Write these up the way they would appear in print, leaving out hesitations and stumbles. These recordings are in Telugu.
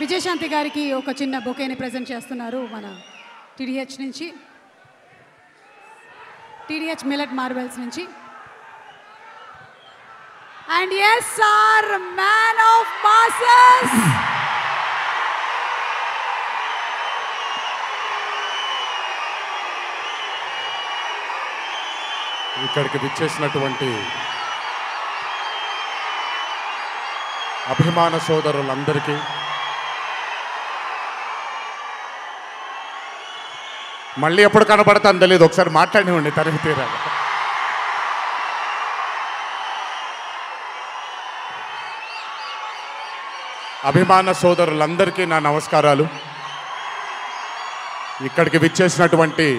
విజయశాంతి గారికి ఒక చిన్న బొకేని ప్రెజెంట్ చేస్తున్నారు మన టీడీహెచ్ నుంచి, టీడీహెచ్ మిల్లెట్ మార్బెల్స్ నుంచి. And S R man of masses ఇక్కడికి విచ్చేసినటువంటి అభిమాన సోదరులందరికీ, మళ్ళీ ఎప్పుడు కనబడతాను తెలియదు, ఒకసారి మాట్లాడివ్వండి తనిఖీ తీరాలి. అభిమాన సోదరులందరికీ నా నమస్కారాలు. ఇక్కడికి విచ్చేసినటువంటి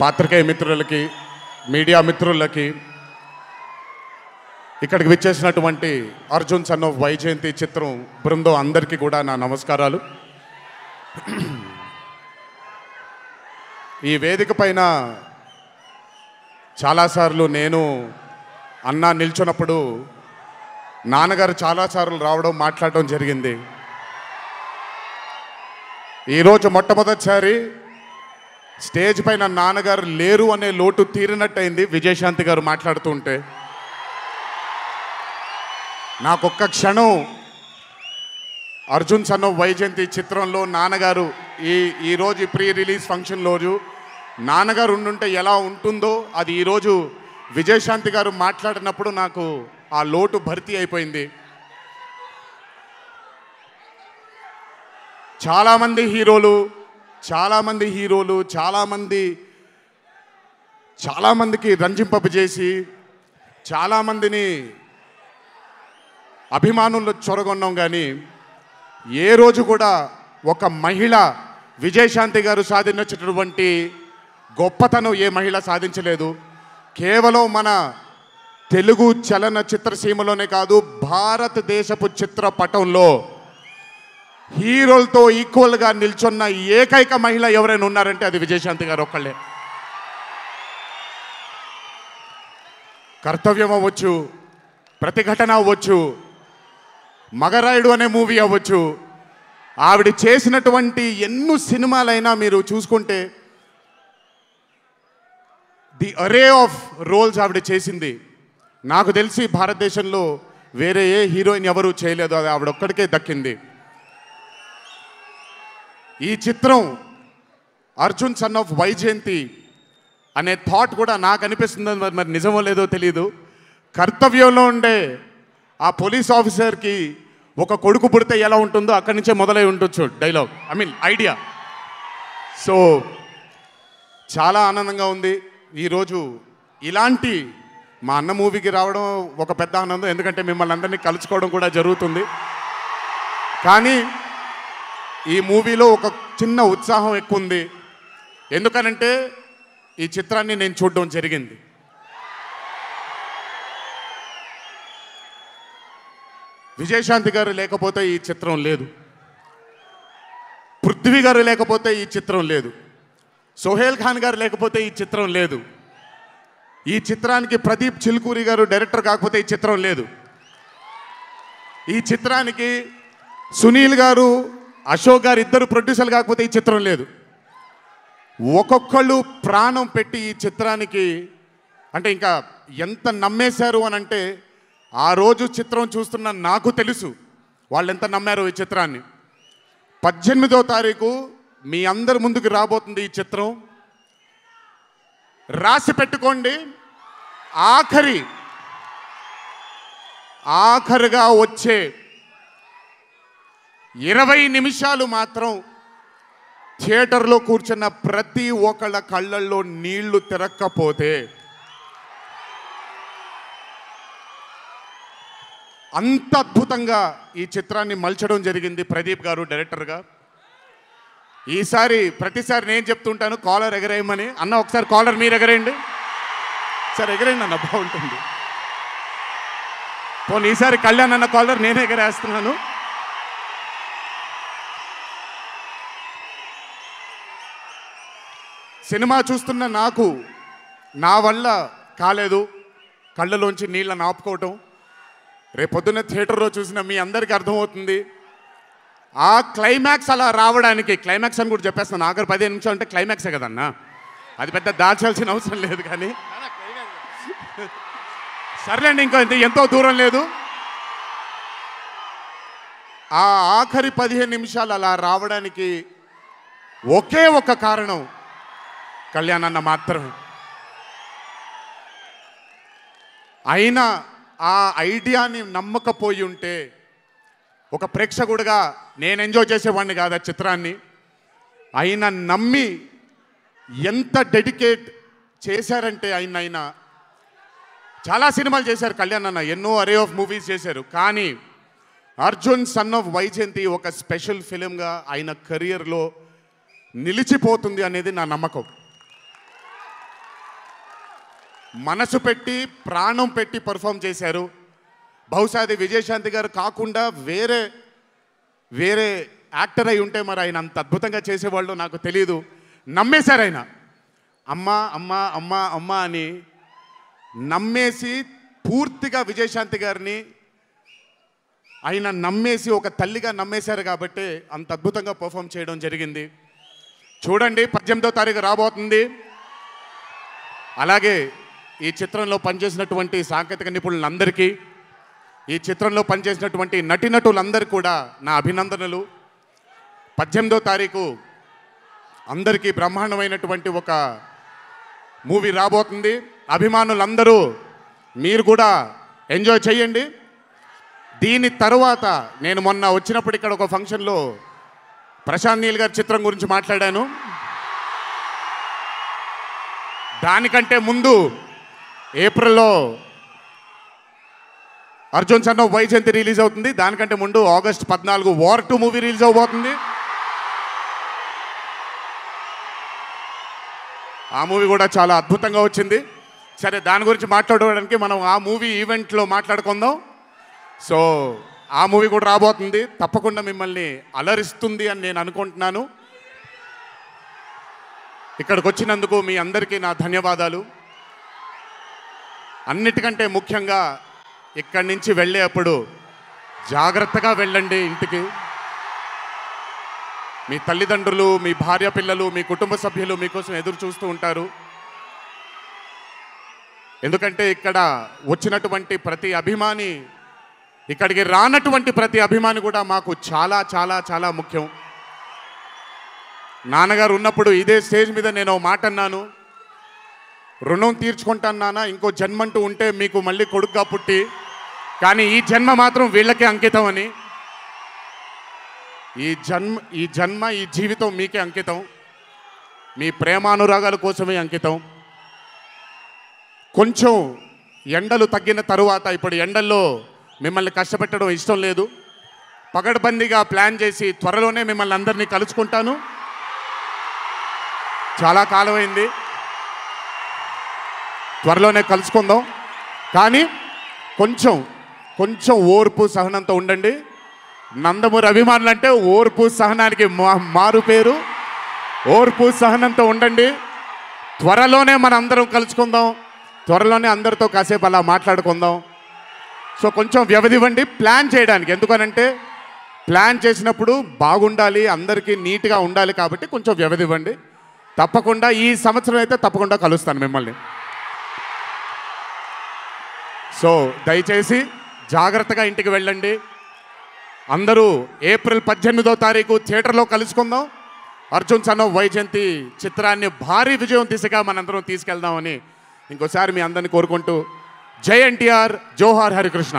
పాత్రికేయ మిత్రులకి, మీడియా మిత్రులకి, ఇక్కడికి విచ్చేసినటువంటి అర్జున్ సన్ ఆఫ్ వైజయంతి చిత్రం బృందం అందరికీ కూడా నా నమస్కారాలు. ఈ వేదిక పైన చాలాసార్లు నేను అన్నా నిల్చున్నప్పుడు నాన్నగారు చాలాసార్లు రావడం, మాట్లాడడం జరిగింది. ఈరోజు మొట్టమొదటిసారి స్టేజ్ పైన నాన్నగారు లేరు అనే లోటు తీరినట్టయింది విజయశాంతి గారు మాట్లాడుతూ ఉంటే. నాకొక్క క్షణం అర్జున్ సన్ ఆఫ్ వైజయంతి చిత్రంలో నాన్నగారు ఈరోజు ప్రీ రిలీజ్ ఫంక్షన్ రోజు నాన్నగారు ఉండుంటే ఎలా ఉంటుందో అది ఈరోజు విజయశాంతి గారు మాట్లాడినప్పుడు నాకు ఆ లోటు భర్తీ అయిపోయింది. చాలామంది హీరోలు చాలామందికి రంజింపజేసి చాలామందిని అభిమానుల్లో చొరగొన్నాం, కానీ ఏ రోజు కూడా ఒక మహిళ విజయశాంతి గారు సాధించినటువంటి గొప్పతనం ఏ మహిళ సాధించలేదు. కేవలం మన తెలుగు చలన చిత్రసీమలోనే కాదు, భారతదేశపు చిత్రపటంలో హీరోలతో ఈక్వల్గా నిల్చున్న ఏకైక మహిళ ఎవరైనా ఉన్నారంటే అది విజయశాంతి గారు ఒక్కళ్ళే. కర్తవ్యం అవ్వచ్చు, ప్రతిఘటన అవ్వచ్చు, మగరాయుడు అనే మూవీ అవ్వచ్చు, ఆవిడ చేసినటువంటి ఎన్నో సినిమాలైనా మీరు చూసుకుంటే ది అరే ఆఫ్ రోల్స్ ఆవిడ చేసింది. నాకు తెలిసి భారతదేశంలో వేరే ఏ హీరోయిన్ ఎవరూ చేయలేదు, అది ఆవిడ ఒక్కడికే దక్కింది. ఈ చిత్రం అర్జున్ సన్ ఆఫ్ వైజయంతి అనే థాట్ కూడా నాకు అనిపిస్తుంది, మరి నిజమో లేదో తెలియదు. కర్తవ్యంలో ఉండే ఆ పోలీస్ ఆఫీసర్కి ఒక కొడుకు పుడితే ఎలా ఉంటుందో అక్కడి నుంచే మొదలై ఉండొచ్చు డైలాగ్, ఐడియా. సో చాలా ఆనందంగా ఉంది ఈరోజు ఇలాంటి మా అన్న మూవీకి రావడం ఒక పెద్ద ఆనందం, ఎందుకంటే మిమ్మల్ని అందరినీ కలుసుకోవడం కూడా జరుగుతుంది. కానీ ఈ మూవీలో ఒక చిన్న ఉత్సాహం ఎక్కువ ఉంది, ఎందుకనంటే ఈ చిత్రాన్ని నేను చూడడం జరిగింది. విజయశాంతి గారు లేకపోతే ఈ చిత్రం లేదు, పృథ్వీ గారు లేకపోతే ఈ చిత్రం లేదు, సోహేల్ ఖాన్ గారు లేకపోతే ఈ చిత్రం లేదు, ఈ చిత్రానికి ప్రదీప్ చిల్కూరి గారు డైరెక్టర్ కాకపోతే ఈ చిత్రం లేదు, ఈ చిత్రానికి సునీల్ గారు, అశోక్ గారు ఇద్దరు ప్రొడ్యూసర్లు కాకపోతే ఈ చిత్రం లేదు. ఒక్కొక్కళ్ళు ప్రాణం పెట్టి ఈ చిత్రానికి, అంటే ఇంకా ఎంత నమ్మేశారు అని అంటే, ఆ రోజు చిత్రం చూస్తున్న నాకు తెలుసు వాళ్ళు ఎంత నమ్మారో ఈ చిత్రాన్ని. 18వ తారీఖు మీ అందరి ముందుకు రాబోతుంది ఈ చిత్రం. రాసి పెట్టుకోండి, ఆఖరిగా వచ్చే 20 నిమిషాలు మాత్రం థియేటర్లో కూర్చున్న ప్రతి ఒక్కళ్ళ కళ్ళల్లో నీళ్లు తిరక్కపోతే, అంత అద్భుతంగా ఈ చిత్రాన్ని మలచడం జరిగింది ప్రదీప్ గారు డైరెక్టర్గా. ప్రతిసారి నేను చెప్తుంటాను కాలర్ ఎగరేయమని. అన్న ఒకసారి కాలర్ మీరు ఎగరేయండి, సార్ ఎగరేయండి అన్న, బాగుంటుంది. పోనీ ఈసారి కళ్యాణ్ అన్న కాలర్ నేనే ఎగరేస్తున్నాను. సినిమా చూస్తున్న నాకు నా వల్ల కాలేదు కళ్ళలోంచి నీళ్ళని ఆపుకోవటం. రేపొద్దున్న థియేటర్లో చూసిన మీ అందరికీ అర్థమవుతుంది ఆ క్లైమాక్స్ అలా రావడానికి, క్లైమాక్స్ అని కూడా చెప్పేస్తాను, ఆఖరి 15 నిమిషాలు అంటే క్లైమాక్సే కదన్నా, అది పెద్ద దాచాల్సిన అవసరం లేదు. కానీ సర్లేండి, ఇంకో ఎంతో దూరం లేదు. ఆ ఆఖరి 15 నిమిషాలు అలా రావడానికి ఒకే ఒక కారణం కళ్యాణ్ అన్న మాత్రమే. అయినా ఆ ఐడియాని నమ్మకపోయి ఉంటే ఒక ప్రేక్షకుడిగా నేను ఎంజాయ్ చేసేవాడిని కాదు ఆ చిత్రాన్ని. అయినా నమ్మి ఎంత డెడికేట్ చేశారంటే ఆయన చాలా సినిమాలు చేశారు కళ్యాణ్ అన్న, ఎన్నో అరే ఆఫ్ మూవీస్ చేశారు. కానీ అర్జున్ సన్ ఆఫ్ వైజయంతి ఒక స్పెషల్ ఫిలింగా ఆయన కెరియర్లో నిలిచిపోతుంది అనేది నా నమ్మకం. మనసు పెట్టి ప్రాణం పెట్టి పర్ఫామ్ చేశారు. బహుశా అది విజయశాంతి గారు కాకుండా వేరే యాక్టర్ అయి ఉంటే మరి ఆయన అంత అద్భుతంగా చేసేవాళ్ళు నాకు తెలియదు. నమ్మేశారు ఆయన, అమ్మా అమ్మా అమ్మా అమ్మా అని నమ్మేసి పూర్తిగా విజయశాంతి గారిని ఆయన నమ్మేసి ఒక తల్లిగా నమ్మేశారు కాబట్టి అంత అద్భుతంగా పర్ఫామ్ చేయడం జరిగింది. చూడండి, 18వ తారీఖు రాబోతుంది. అలాగే ఈ చిత్రంలో పనిచేసినటువంటి సాంకేతిక నిపుణులందరికీ, ఈ చిత్రంలో పనిచేసినటువంటి నటీనటులందరికీ కూడా నా అభినందనలు. 18వ తారీఖు అందరికీ బ్రహ్మాండమైనటువంటి ఒక మూవీ రాబోతుంది. అభిమానులందరూ మీరు కూడా ఎంజాయ్ చేయండి. దీని తరువాత నేను మొన్న వచ్చినప్పుడు ఇక్కడ ఒక ఫంక్షన్లో ప్రశాంత్ నీల్ గారి చిత్రం గురించి మాట్లాడాను. దానికంటే ముందు ఏప్రిల్లో Arjun son of Vyjayanthi release అవుతుంది. దానికంటే ముందు ఆగస్ట్ 14 వార్ 2 మూవీ రిలీజ్ అవబోతుంది. ఆ మూవీ కూడా చాలా అద్భుతంగా వచ్చింది. సరే, దాని గురించి మాట్లాడుకోవడానికి మనం ఆ మూవీ ఈవెంట్లో మాట్లాడుకుందాం. సో ఆ మూవీ కూడా రాబోతుంది, తప్పకుండా మిమ్మల్ని అలరిస్తుంది అని నేను అనుకుంటున్నాను. ఇక్కడికి వచ్చినందుకు మీ అందరికీ నా ధన్యవాదాలు. అన్నిటికంటే ముఖ్యంగా ఇక్కడి నుంచి వెళ్ళేటప్పుడు జాగ్రత్తగా వెళ్ళండి ఇంటికి. మీ తల్లిదండ్రులు, మీ భార్య పిల్లలు, మీ కుటుంబ సభ్యులు మీకోసం ఎదురు చూస్తూ ఉంటారు. ఎందుకంటే ఇక్కడ వచ్చినటువంటి ప్రతి అభిమాని, ఇక్కడికి రానటువంటి ప్రతి అభిమాని కూడా మాకు చాలా చాలా చాలా ముఖ్యం. నాన్నగారు ఉన్నప్పుడు ఇదే స్టేజ్ మీద నేను మాట అన్నాను, రుణం తీర్చుకుంటాను నాన్న, ఇంకో జన్మంటూ ఉంటే మీకు మళ్ళీ కొడుకుగా పుట్టి, కానీ ఈ జన్మ మాత్రం వీళ్ళకే అంకితం అని. ఈ జన్మ ఈ జీవితం మీకే అంకితం, మీ ప్రేమానురాగాల కోసమే అంకితం. కొంచెం ఎండలు తగ్గిన తరువాత, ఇప్పుడు ఎండల్లో మిమ్మల్ని కష్టపెట్టడం ఇష్టం లేదు, పగడ్బందీగా ప్లాన్ చేసి త్వరలోనే మిమ్మల్ని అందరినీ కలుసుకుంటాను. చాలా కాలమైంది, త్వరలోనే కలుసుకుందాం. కానీ కొంచెం ఓర్పు సహనంతో ఉండండి. నందమూరి అభిమానులు అంటే ఓర్పు సహనానికి మారు పేరు. ఓర్పు సహనంతో ఉండండి. త్వరలోనే మనం అందరం కలుసుకుందాం, త్వరలోనే అందరితో కాసేపు అలా మాట్లాడుకుందాం. సో కొంచెం వ్యవధి ఇవ్వండి ప్లాన్ చేయడానికి. ఎందుకనంటే ప్లాన్ చేసినప్పుడు బాగుండాలి, అందరికీ నీట్గా ఉండాలి, కాబట్టి కొంచెం వ్యవధి ఇవ్వండి. తప్పకుండా ఈ సంవత్సరం అయితే తప్పకుండా కలుస్తాను మిమ్మల్ని. సో దయచేసి జాగ్రత్తగా ఇంటికి వెళ్ళండి. అందరూ ఏప్రిల్ 18వ తారీఖు థియేటర్లో కలుసుకుందాం. అర్జున్ సన్ ఆఫ్ వైజయంతి చిత్రాన్ని భారీ విజయం దిశగా మనందరం తీసుకెళ్దామని ఇంకోసారి మీ అందరిని కోరుకుంటూ, జై ఎన్టీఆర్, జోహార్ హరికృష్ణ.